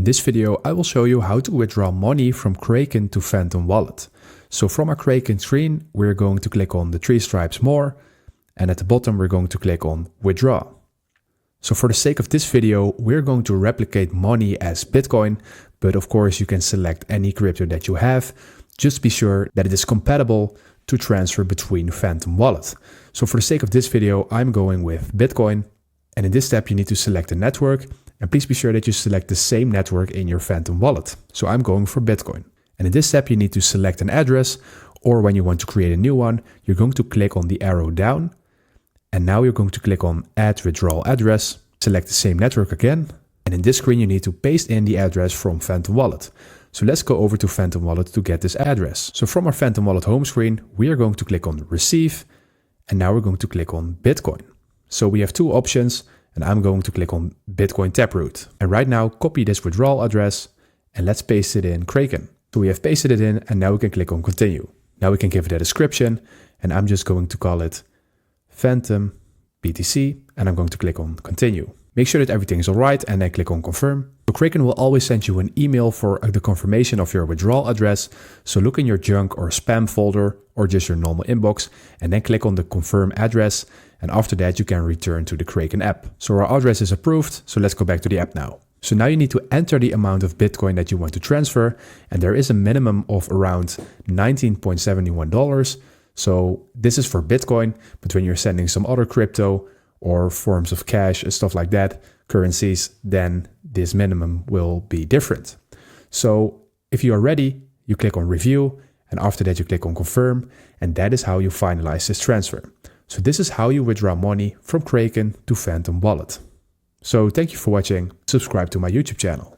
In this video, I will show you how to withdraw money from Kraken to Phantom Wallet. So from our Kraken screen, we're going to click on the three stripes more, and at the bottom, we're going to click on withdraw. So for the sake of this video, we're going to replicate money as Bitcoin, but of course you can select any crypto that you have. Just be sure that it is compatible to transfer between Phantom Wallet. So for the sake of this video, I'm going with Bitcoin. And in this step, you need to select a network, and please be sure that you select the same network in your Phantom Wallet. So I'm going for Bitcoin. And in this step, you need to select an address, or when you want to create a new one, you're going to click on the arrow down. And now you're going to click on Add Withdrawal Address, select the same network again. And in this screen, you need to paste in the address from Phantom Wallet. So let's go over to Phantom Wallet to get this address. So from our Phantom Wallet home screen, we are going to click on Receive. And now we're going to click on Bitcoin. So we have two options, and I'm going to click on Bitcoin Taproot. And right now, copy this withdrawal address, and let's paste it in Kraken. So we have pasted it in, and now we can click on Continue. Now we can give it a description, and I'm just going to call it Phantom BTC, and I'm going to click on Continue. Make sure that everything is all right, and then click on Confirm. So Kraken will always send you an email for the confirmation of your withdrawal address. So look in your junk or spam folder, or just your normal inbox, and then click on the Confirm address. And after that, you can return to the Kraken app. So our address is approved, so let's go back to the app now. So now you need to enter the amount of Bitcoin that you want to transfer, and there is a minimum of around $19.71. So this is for Bitcoin, but when you're sending some other crypto or forms of cash and stuff like that, currencies, then this minimum will be different. So if you are ready, you click on Review, and after that you click on Confirm, and that is how you finalize this transfer. So this is how you withdraw money from Kraken to Phantom Wallet. So thank you for watching. Subscribe to my YouTube channel.